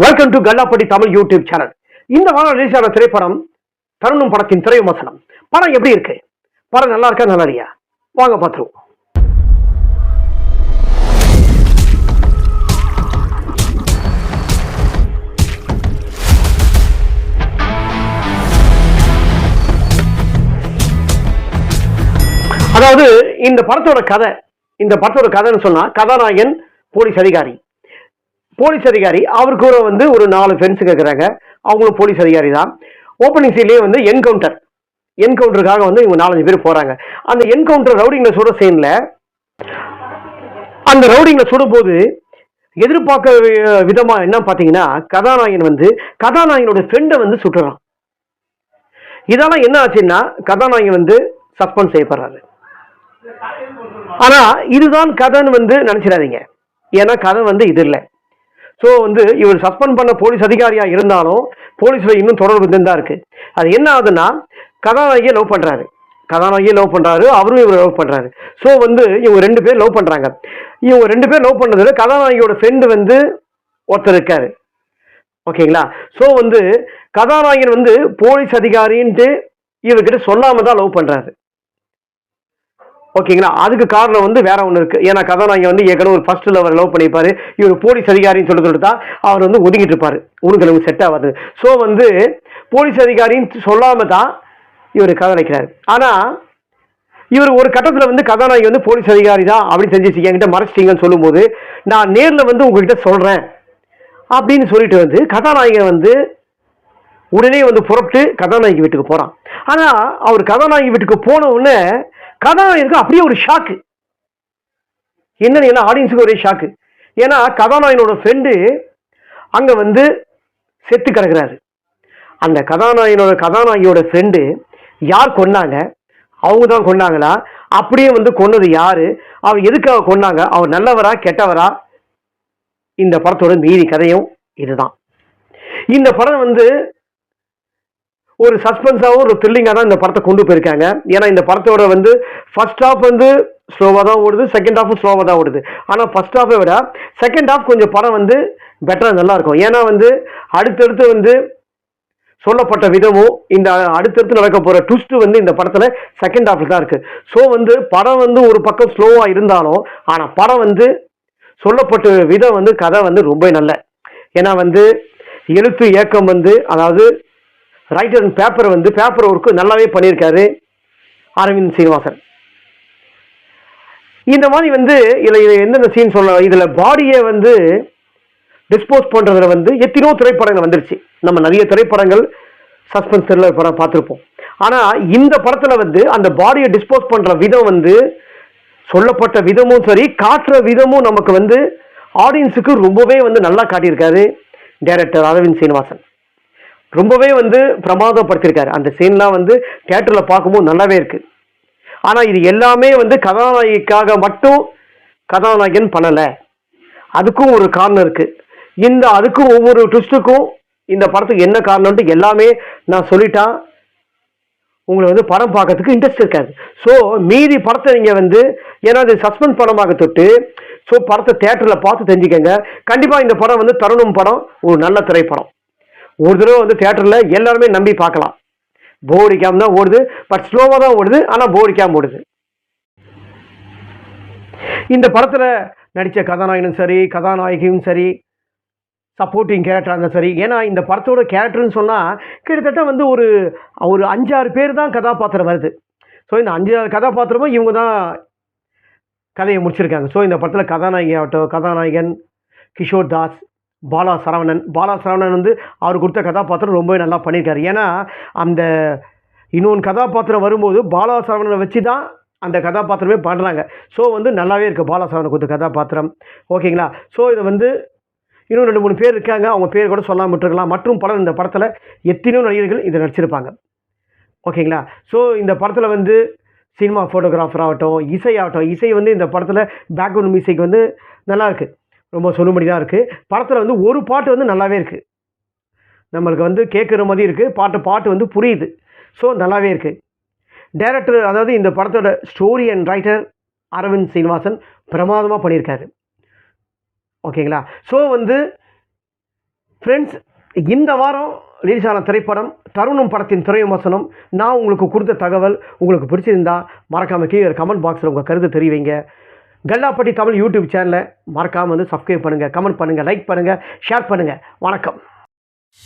Welcome to Kallapatti Tamil YouTube channel. இந்த வாரம் release ஆன திரைப்படம் தருணம் படத்தின் திரை விமர்சனம். படம் எப்படி இருக்கு? படம் நல்லா இருக்கா நல்லா இல்லையா? வாங்க பார்த்துருவோம். அதாவது இந்த படத்தோட கதைன்னு சொன்னா, கதாநாயகன் போலீஸ் அதிகாரி அவருக்கு ஒரு 4 ஃப்ரெண்ட்ஸ் இருக்கிறாங்க. அவங்களும் போலீஸ் அதிகாரி தான். ஓப்பனிங் சீன்லேயே என்கவுண்டருக்காக இவங்க 4-5 பேர் போறாங்க. அந்த என்கவுண்டர் ரவுடிங்களை சுட சீன்ல அந்த ரவுடிங்களை சுடும்போது எதிர்பார்க்க விதமா என்ன பாத்தீங்கன்னா, கதாநாயகனோட ஃப்ரெண்டை சுட்டுறான். இதெல்லாம் என்ன ஆச்சுன்னா, கதாநாயகன் சஸ்பெண்ட் செய்யப்படுறாரு. ஆனா இதுதான் கதைன்னு நினைச்சிடாதீங்க. ஏன்னா கதை இது இல்லை. ஸோ இவர் சஸ்பெண்ட் பண்ண போலீஸ் அதிகாரியா இருந்தாலும் போலீஸ்ல இன்னும் தொடர்பு தான் இருக்கு. அது என்ன ஆகுதுன்னா, கதாநாயகியை லவ் பண்றாரு, அவரும் இவர் லவ் பண்றாரு. ஸோ இவங்க 2 பேர் லவ் பண்றாங்க. இவங்க 2 பேர் லவ் பண்றதுல கதாநாயகியோட ஃப்ரெண்டு ஒருத்தர் இருக்காரு. ஓகேங்களா? ஸோ கதாநாயகன் போலீஸ் அதிகாரின்ட்டு இவர்கிட்ட சொல்லாம தான் லவ் பண்றாரு. ஓகேங்களா? அதுக்கு காரணம் வேற ஒன்று இருக்கு. ஏன்னா கதாநாயகன் ஏற்கனவே ஒரு ஃபர்ஸ்ட் லவர் லவ் பண்ணிப்பாரு. இவர் போலீஸ் அதிகாரின்னு சொல்லிட்டு அவர் ஒதுங்கிட்டு இருப்பாரு. உனக்கு செட் ஆகாது. ஸோ போலீஸ் அதிகாரின்னு சொல்லாம தான் இவர் காதலிக்கிறாரு. ஆனா இவர் ஒரு கட்டத்தில் கதாநாயகி போலீஸ் அதிகாரி தான் அப்படின்னு தெரிஞ்சிச்சு, என்கிட்ட மறைச்சிட்டீங்கன்னு சொல்லும்போது, நான் நேரில் உங்ககிட்ட சொல்றேன் அப்படின்னு சொல்லிட்டு கதாநாயகன் உடனே புறப்பட்டு கதாநாயகி வீட்டுக்கு போறான். ஆனா அவர் கதாநாயகி வீட்டுக்கு போன உடனே கதாநாயகனுக்கு அப்படியே ஒரு ஷாக்கு. என்னன்னு ஆடியன்ஸுக்கு ஒரே ஷாக்கு. ஏன்னா கதாநாயகனோட ஃப்ரெண்டு அங்க செத்து கிடக்குறாரு. அந்த கதாநாயகியோட ஃப்ரெண்டு யார் கொன்னாங்க? அவங்க தான் கொன்னாங்களா? அப்படியே கொன்னது யாரு? அவர் எதுக்காக கொன்னாங்க? அவர் நல்லவரா கெட்டவரா? இந்த படத்தோட மீதி கதையும் இதுதான். இந்த படம் ஒரு சஸ்பென்ஸாகவும் ஒரு த்ரில்லிங்காக தான் இந்த படத்தை கொண்டு போயிருக்காங்க. ஏன்னா இந்த படத்தோட ஃபர்ஸ்ட் ஹாஃப் ஸ்லோவாக தான் ஓடுது, செகண்ட் ஹாஃபும் ஸ்லோவாக தான் ஓடுது. ஆனால் ஃபர்ஸ்ட் ஹாஃபை விட செகண்ட் ஹாஃப் கொஞ்சம் படம் பெட்டராக நல்லா இருக்கும். ஏன்னா அடுத்தடுத்து சொல்லப்பட்ட விதமும் இந்த அடுத்தடுத்து நடக்க போகிற ட்விஸ்ட் இந்த படத்தில் செகண்ட் ஹாஃபில் தான் இருக்கு. ஸோ படம் ஒரு பக்கம் ஸ்லோவாக இருந்தாலும், ஆனால் படம் சொல்லப்பட்ட விதம் கதை ரொம்ப நல்ல. ஏன்னா எழுத்து இயக்கம் அதாவது ரைட்டர் அண்ட் பேப்பர் ஒர்க்கு நல்லாவே பண்ணியிருக்காரு அரவிந்த் சீனிவாசன். இந்த மாதிரி இதுல எந்தெந்த சீன் சொல்ல, இதுல பாடியை டிஸ்போஸ் பண்றதுல எத்தனையோ திரைப்படங்கள் வந்துருச்சு. நம்ம நிறைய திரைப்படங்கள் சஸ்பென்ஸ் த்ரில்லர் படம் பார்த்துருப்போம். ஆனா இந்த படத்துல அந்த பாடியை டிஸ்போஸ் பண்ற விதம் சொல்லப்பட்ட விதமும் சரி, காட்டுற விதமும் நமக்கு ஆடியன்ஸுக்கு ரொம்பவே நல்லா காட்டியிருக்காரு டைரக்டர் அரவிந்த் சீனிவாசன். ரொம்பவே பிரமாதப்படுத்திருக்காரு. அந்த சீன்லாம் தியேட்டர்ல பார்க்கும்போது நல்லாவே இருக்கு. ஆனா இது எல்லாமே கதாநாயகிக்காக மட்டும் கதாநாயகன் பண்ணல. அதுக்கும் ஒரு காரணம் இருக்கு. அதுக்கும் ஒவ்வொரு ட்விஸ்டுக்கும் இந்த படத்துக்கு என்ன காரணம்னு எல்லாமே நான் சொல்லிட்டா உங்களை படம் பார்க்கறதுக்கு இன்ட்ரெஸ்ட் இருக்காது. ஸோ மீதி படத்தை நீங்க ஏன்னா அது சஸ்பென்ஸ் படமாக தொட்டு, ஸோ படத்தை தியேட்டர்ல பார்த்து தெரிஞ்சுக்கங்க. கண்டிப்பா இந்த படம் தருணம் படம் ஒரு நல்ல திரைப்படம். ஒரு தடவை தியேட்டர்ல எல்லாருமே நம்பி பார்க்கலாம். போரிக்காம தான் ஓடுது, பட் ஸ்லோவா தான் ஓடுது, ஆனா போரிக்காம ஓடுது. இந்த படத்துல நடிச்ச கதாநாயகனும் சரி, கதாநாயகியும் சரி, சப்போர்ட்டிங் கேரக்டரா இருந்தாலும் சரி. ஏன்னா இந்த படத்தோட கேரக்டர்னு சொன்னா கிட்டத்தட்ட ஒரு 5-6 பேர் தான் கதாபாத்திரம் வருது. ஸோ இந்த 5-6 கதாபாத்திரமும் இவங்க தான் கதையை முடிச்சிருக்காங்க. ஸோ இந்த படத்துல கதாநாயகி ஆகட்டும், கதாநாயகன் கிஷோர் தாஸ், பாலா சரவணன் அவர் கொடுத்த கதாபாத்திரம் ரொம்பவே நல்லா பண்ணியிருக்காரு. ஏன்னா அந்த இன்னொன்று கதாபாத்திரம் வரும்போது பாலா சரவணனை வச்சு தான் அந்த கதாபாத்திரமே பண்ணுறாங்க. ஸோ நல்லாவே இருக்குது பாலா சரவணன் கொடுத்த கதாபாத்திரம். ஓகேங்களா? ஸோ இதை இன்னும் 2-3 பேர் இருக்காங்க, அவங்க பேர் கூட சொல்லாமல் விட்டுருக்கலாம். மற்றும் படம் இந்த படத்தில் எத்தனையோ நடிகர்கள் இதை நடிச்சிருப்பாங்க. ஓகேங்களா? ஸோ இந்த படத்தில் சினிமா ஃபோட்டோகிராஃபர் ஆகட்டும், இசை இந்த படத்தில் பேக்ரவுண்ட் மியூசிக் நல்லா இருக்குது. ரொம்ப சொல்லும்படி தான் இருக்குது. படத்தில் ஒரு பாட்டு நல்லாவே இருக்குது. நம்மளுக்கு கேட்குற மாதிரி இருக்குது. பாட்டு புரியுது. ஸோ நல்லாவே இருக்குது. டைரக்டர், அதாவது இந்த படத்தோட story and writer Aravind Srinivasan பிரமாதமாக பண்ணியிருக்காரு. ஓகேங்களா? ஸோ ஃப்ரெண்ட்ஸ், இந்த வாரம் ரிலீஸ் ஆன திரைப்படம் தருணம் படத்தின் திரை விமர்சனம். நான் உங்களுக்கு கொடுத்த தகவல் உங்களுக்கு பிடிச்சிருந்தா மறக்காமல் கீழே கமெண்ட் பாக்ஸில் உங்கள் கருத்து தெரிவிங்க. கல்லாப்பட்டி தமிழ் யூடியூப் சேனலை மறக்காமல் வந்து சப்ஸ்கிரைப் பண்ணுங்கள், கமெண்ட் பண்ணுங்கள், லைக் பண்ணுங்கள், ஷேர் பண்ணுங்கள். வணக்கம்.